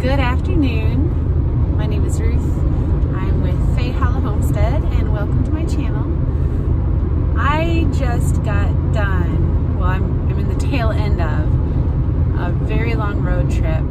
Good afternoon. My name is Ruth. I'm with Homestead, and welcome to my channel. I just got done, well, I'm in the tail end of a very long road trip.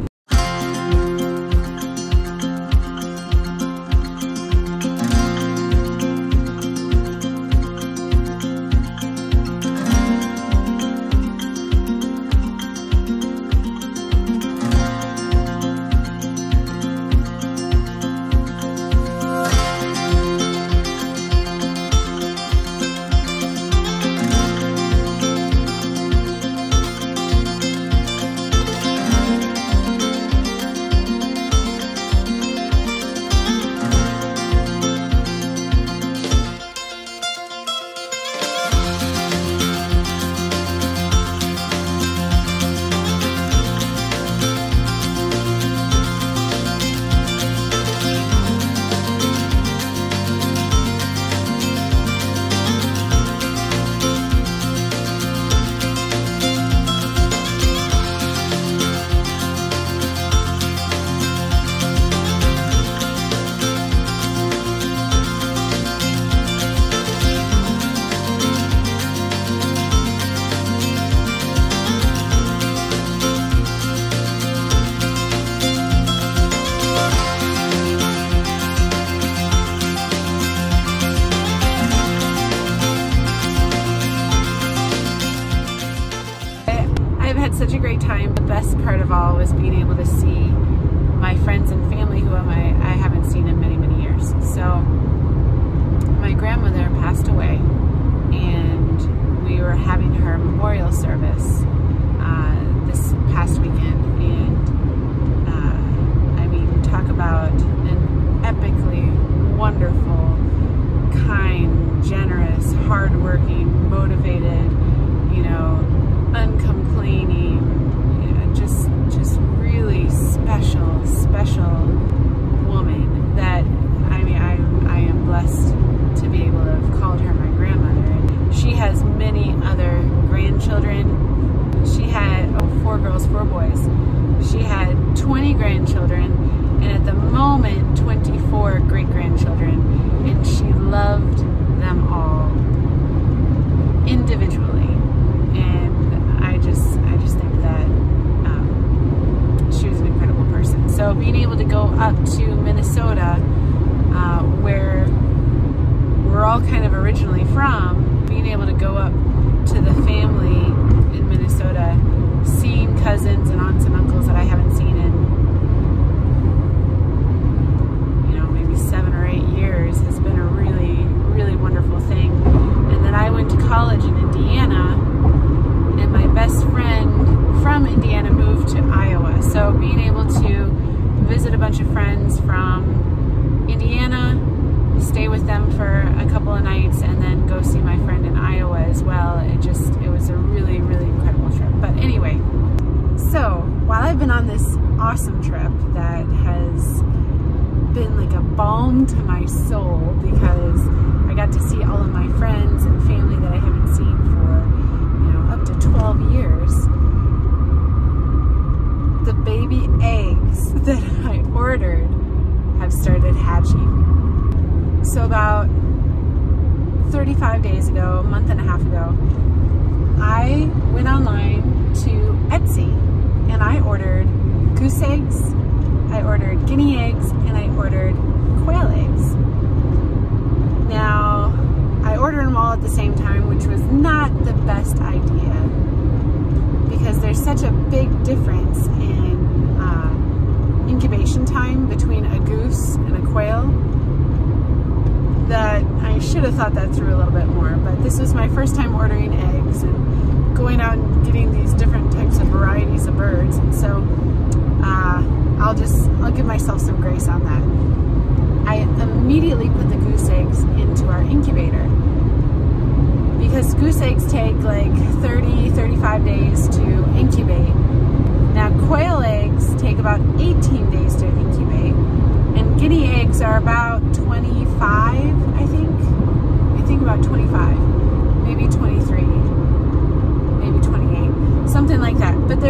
Such a great time. The best part of all was being able to see my friends and family who I haven't seen in many, many years. So my grandmother passed away, and we were having her memorial service this past weekend, and I mean, talk about an epically wonderful, kind, generous, hardworking, motivated, you know, uncomplaining, you know, just really special woman that, I mean, I am blessed to be able to have called her my grandmother. And she has many other grandchildren. She had 4 girls, 4 boys. She had 20 grandchildren, and at the moment 24 great-grandchildren, and she loved them all individually. And I just think that she was an incredible person. So being able to go up to Minnesota, where we're all kind of originally from, being able to go up to the family in Minnesota, seeing cousins and aunts and uncles that I haven't seen in, you know, maybe 7 or 8 years, has been a really, really wonderful thing. And then I went to college in Indiana, and my best friend from Indiana moved to Iowa. So being able to visit a bunch of friends from Indiana, stay with them for a couple of nights, and then go see my friend in Iowa as well. It was a really, really incredible trip. But anyway, so while I've been on this awesome trip that has been like a balm to my soul, because I got to see all of my friends and family that I haven't seen for, you know, up to 12 years. The baby eggs that I ordered have started hatching. So about 35 days ago, a month and a half ago, I went online to Etsy and I ordered goose eggs, I ordered guinea eggs, and I ordered quail eggs. Now, I ordered them all at the same time, which was not the best idea, because there's such a big difference in incubation time between a goose and a quail that I should have thought that through a little bit more. But this was my first time ordering eggs and going out and getting these different types of varieties of birds, and so I'll give myself some grace on that. I immediately put the goose eggs into our incubator, because goose eggs take like 30-35 days to incubate. Now quail eggs take about 18 days to incubate, and guinea eggs are about 25, I think about 25, maybe 23, maybe 28, something like that. But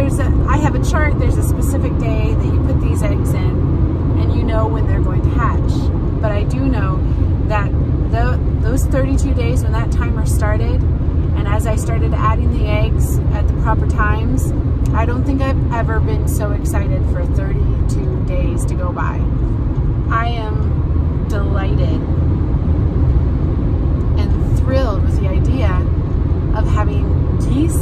I have a chart, there's a specific day that you put these eggs in, timer started, and as I started adding the eggs at the proper times, I don't think I've ever been so excited for 32 days to go by. I am delighted and thrilled with the idea of having geese,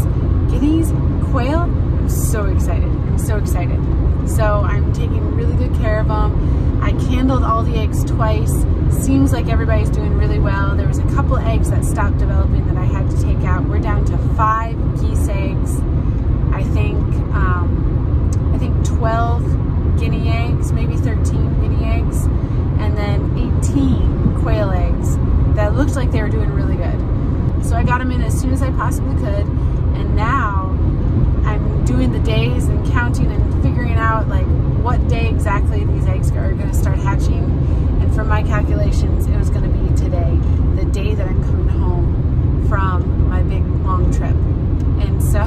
guineas, quail. I'm so excited. I'm so excited. So I'm taking really good care of them. I candled all the eggs twice. Seems like everybody's doing really well. There was a couple eggs that stopped developing that I had to take out. We're down to 5 geese eggs. I think 12 guinea eggs, maybe 13 guinea eggs, and then 18 quail eggs that looked like they were doing really good. So I got them in as soon as I possibly could, and now I'm doing the days and counting and figuring out like what day exactly these eggs are going to start hatching. And from my calculations, it was going to be today, the day that I'm coming home from my big long trip. And so,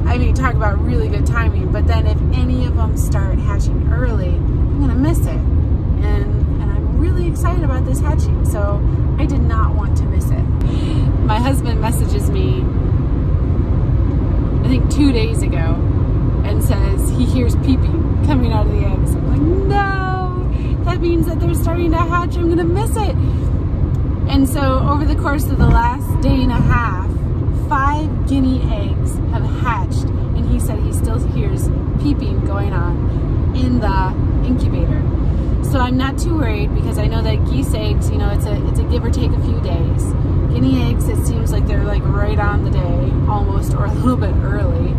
I mean, talk about really good timing, but then if any of them start hatching early, I'm going to miss it. And I'm really excited about this hatching, so I did not want to miss it. My husband messages me, I think 2 days ago, and says he hears peeping coming out of the eggs. I'm like, no, that means that they're starting to hatch. I'm gonna miss it. And so over the course of the last day and a half, 5 guinea eggs have hatched, and he said he still hears peeping going on in the incubator. So I'm not too worried, because I know that geese eggs, you know, it's a give or take a few days. Guinea eggs, it seems like they're like right on the day, almost, or a little bit early.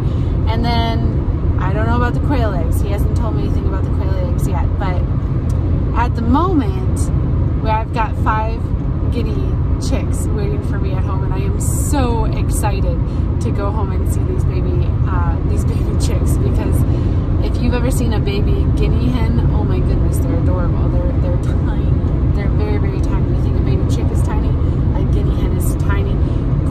And then, I don't know about the quail eggs. He hasn't told me anything about the quail eggs yet, but at the moment, where I've got 5 guinea chicks waiting for me at home, and I am so excited to go home and see these baby chicks, because if you've ever seen a baby guinea hen, oh my goodness, they're adorable. They're tiny. They're very, very tiny. You think a baby chick is tiny? A guinea hen is tiny.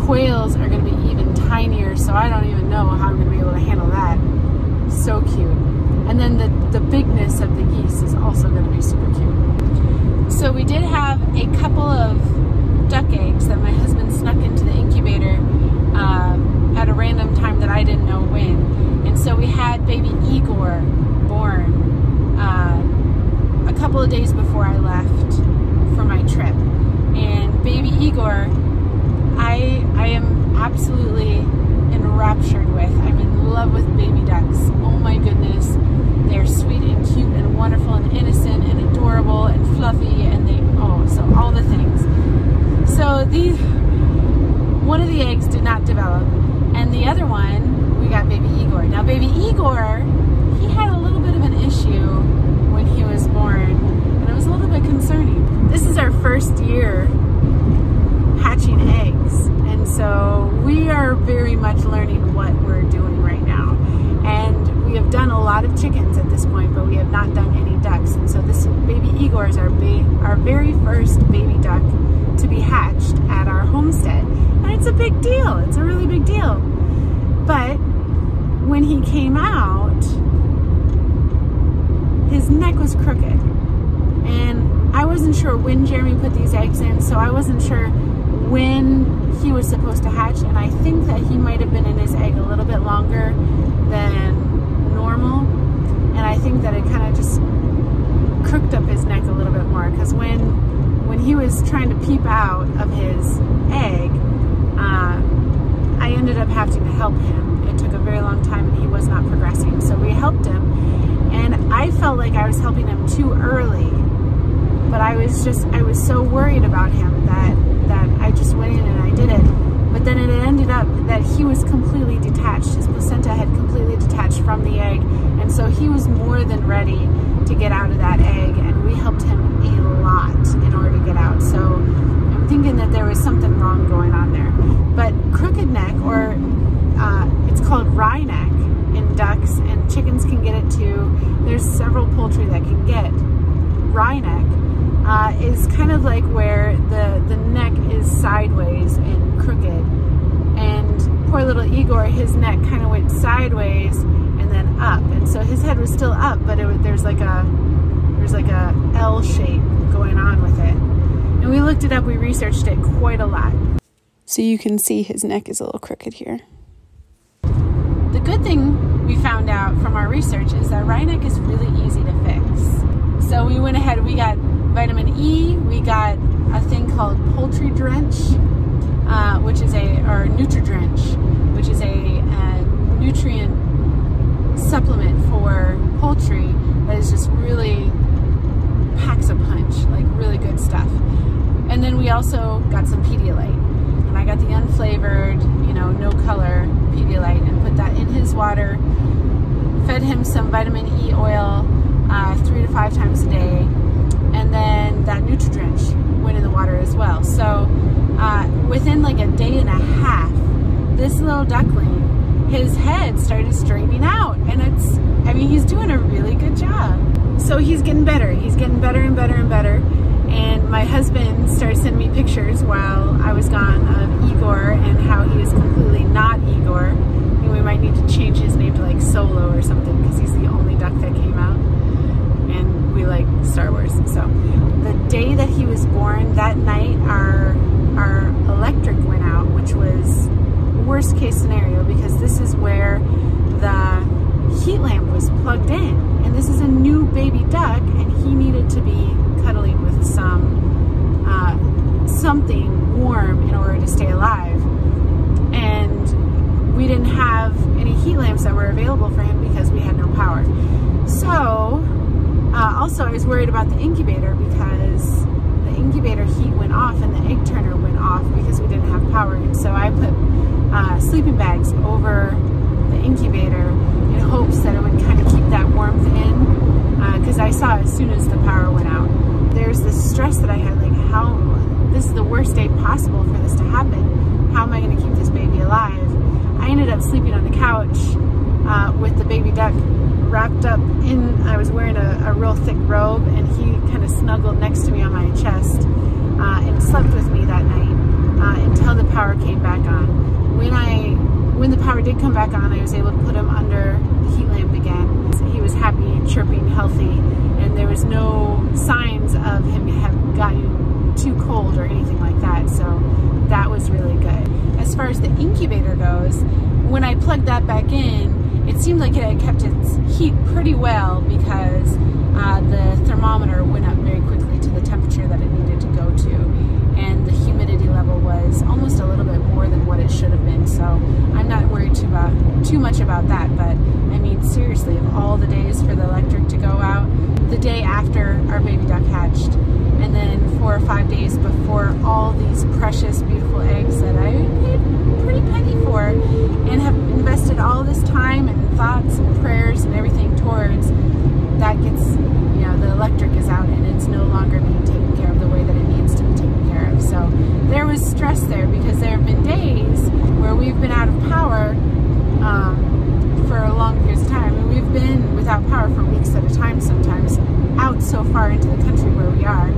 Quails are going to be even tinier, so I don't even know how I'm going to be able to handle that. So cute. And then the bigness of the geese is also going to be super cute. So we did have a couple of duck eggs that my husband snuck into the incubator at a random time that I didn't know when. And so we had baby Igor born a couple of days before I left for my trip. And baby Igor, I am absolutely enraptured with. I'm in love with baby ducks. Oh my goodness. They're sweet and cute and wonderful and innocent and adorable and fluffy, and so all the things. So one of the eggs did not develop, and the other one, we got baby Igor. Now baby Igor, he had a little bit of an issue when he was born, and it was a little bit concerning. This is our first year hatching eggs, and so we are very much learning what we're doing right now. And we have done a lot of chickens at this point, but we have not done any ducks. And so this baby Igor is our very first baby duck to be hatched at our homestead. And it's a big deal. It's a really big deal. But when he came out, his neck was crooked. And I wasn't sure when Jeremy put these eggs in, so I wasn't sure when he was supposed to hatch, and I think that he might have been in his egg a little bit longer than normal, and I think that it kind of just crooked up his neck a little bit more, because when he was trying to peep out of his egg, I ended up having to help him. It took a very long time, and he was not progressing, so we helped him, and I felt like I was helping him too early, but I was so worried about him that I just went in and I did it. But then it ended up that he was completely detached. His placenta had completely detached from the egg, and so he was more than ready to get out of that egg, and we helped him a lot in order to get out. So I'm thinking that there was something wrong going on there. But crooked neck, or it's called wry neck in ducks, and chickens can get it too. There's several poultry that can get wry neck. Is kind of like where the neck is sideways and crooked, and poor little Igor, his neck kind of went sideways and then up, and so his head was still up, but there's like a L shape going on with it. And we looked it up, we researched it quite a lot. So you can see his neck is a little crooked here. The good thing we found out from our research is that wry neck is really easy to fix. So we went ahead, we got vitamin E, we got a thing called poultry drench, which is or Nutri-Drench, which is a nutrient supplement for poultry that is just really packs a punch, like really good stuff. And then we also got some Pedialyte, and I got the unflavored, no color Pedialyte, and put that in his water, fed him some vitamin E oil 3 to 5 times a day, and then that Nutri-Drench went in the water as well. So within like a day and a half, this little duckling, his head started straightening out, and he's doing a really good job. So he's getting better. He's getting better and better and better. And my husband started sending me pictures while I was gone of Igor and how he is completely not Igor. And we might need to change his name to like Solo or something, because he's the only duck that came out. And we like Star Wars. So the day that he was born, that night our electric went out, which was worst case scenario, because this is where the heat lamp was plugged in, and this is a new baby duck, and he needed to be cuddling with something warm in order to stay alive. And we didn't have any heat lamps that were available for him because we had no power. So also I was worried about the incubator, because the incubator heat went off and the egg turner went off because we didn't have power. And so I put sleeping bags over the incubator in hopes that it would kind of keep that warmth in, because I saw as soon as the power went out. There's this stress that I had, like, this is the worst day possible for this to happen. How am I going to keep this baby alive? I ended up sleeping on the couch with the baby duck wrapped up in, I was wearing a real thick robe, and he kind of snuggled next to me on my chest and slept with me that night until the power came back on. When the power did come back on, I was able to put him under the heat lamp again. He was happy, chirping, healthy, and there was no signs of him having gotten too cold or anything like that, so that was really good. As far as the incubator goes, when I plugged that back in, it seemed like it had kept its heat pretty well, because the thermometer went up very quickly to the temperature that it needed to go to, and the humidity level was almost a little bit more than what it should have been. So I'm not worried too much about that. But I mean, seriously, of all the days for the electric to go out, the day after our baby duck hatched, and then 4 or 5 days before all these precious, beautiful eggs that I paid a pretty penny for and have invested all this time and thoughts and prayers and everything towards, that gets, the electric is out and it's no longer being taken care of the way that it needs to be taken care of. So there was stress there, because there have been days where we've been out of power for a long period of time. I mean, we've been without power for weeks at a time, sometimes out so far into the country where we are.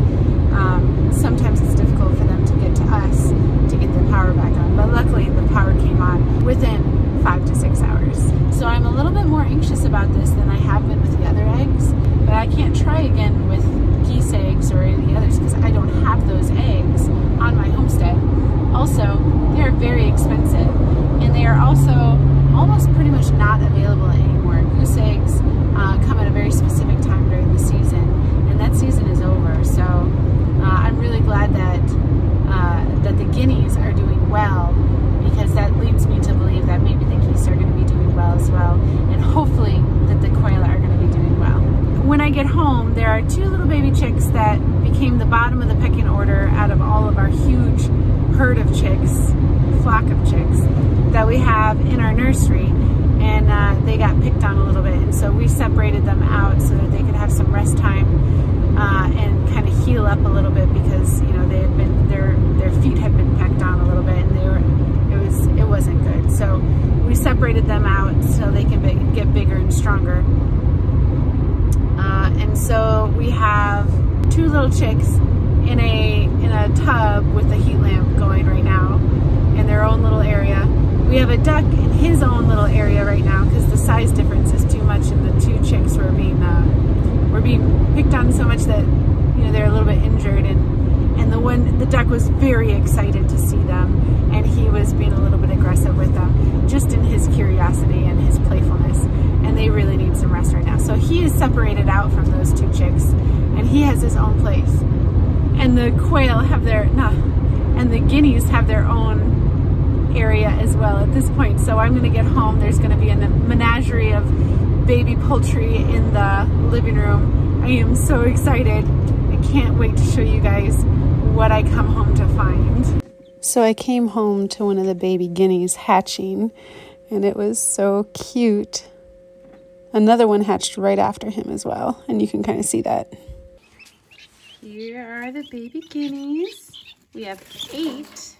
Sometimes it's difficult for them to get to us to get the power back on, but luckily the power came on within 5 to 6 hours. So I'm a little bit more anxious about this than I have been with the other eggs, but I can't try again with geese eggs or any of the others because I don't have those eggs on my homestead. Also, they're very expensive, and they are also almost pretty much not available anymore. Goose eggs come at a very specific time during the season, and that season is over. So I'm really glad that the guineas are doing well, because that leads me to believe that maybe the geese are going to be doing well as well, and hopefully that the quail are going to be doing well. When I get home, there are 2 little baby chicks that became the bottom of the pecking order out of all of our huge herd of chicks, flock of chicks that we have in our nursery, and they got picked on a little bit, and so we separated them out so that they could have some rest time and kind of heal up a little bit, because they had been their feet had been pecked on a little bit, and it wasn't good. So we separated them out so they can get bigger and stronger. And so we have 2 little chicks in a tub with the heat lamp going right now in their own little area. We have a duck in his own little area right now because the size difference is too much, and the 2 chicks were being picked on so much that they're a little bit injured, and the the duck was very excited to see them, and he was being a little bit aggressive with them, just in his curiosity and his playfulness, and they really need some rest right now. So he is separated out from those two chicks, and he has his own place. And the quail have and the guineas have their own area as well at this point. So I'm gonna get home. There's gonna be a menagerie of baby poultry in the living room. I am so excited. I can't wait to show you guys what I come home to find. So I came home to one of the baby guineas hatching, and it was so cute. Another one hatched right after him as well, and you can kind of see that. Here are the baby guineas. We have 8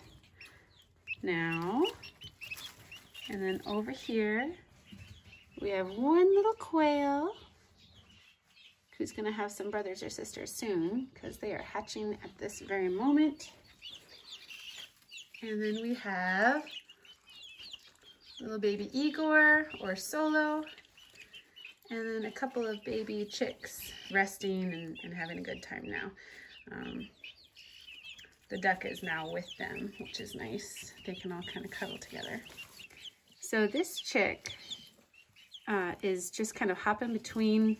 now. And then over here, we have one little quail who's gonna have some brothers or sisters soon because they are hatching at this very moment. And then we have little baby Igor or Solo, and then a couple of baby chicks resting and having a good time now. The duck is now with them, which is nice. They can all kind of cuddle together. So this chick is just kind of hopping between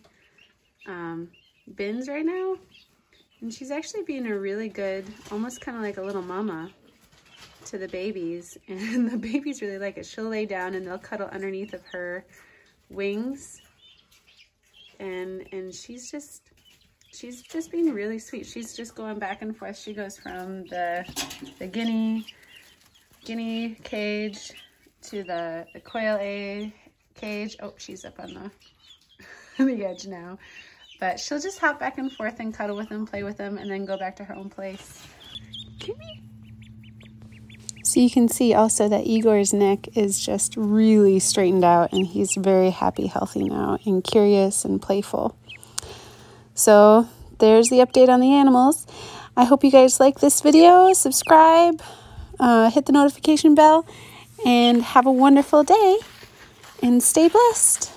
bins right now. And she's actually being a really good, almost kind of like a little mama to the babies. And the babies really like it. She'll lay down and they'll cuddle underneath of her wings. And she's just being really sweet. She's just going back and forth. She goes from the guinea cage to the quail cage. Oh, she's up on the edge now. But she'll just hop back and forth and cuddle with them, play with them, and then go back to her own place. So you can see also that Igor's neck is just really straightened out, and he's very happy, healthy now, and curious and playful. So there's the update on the animals. I hope you guys like this video. Subscribe, hit the notification bell, and have a wonderful day, and stay blessed.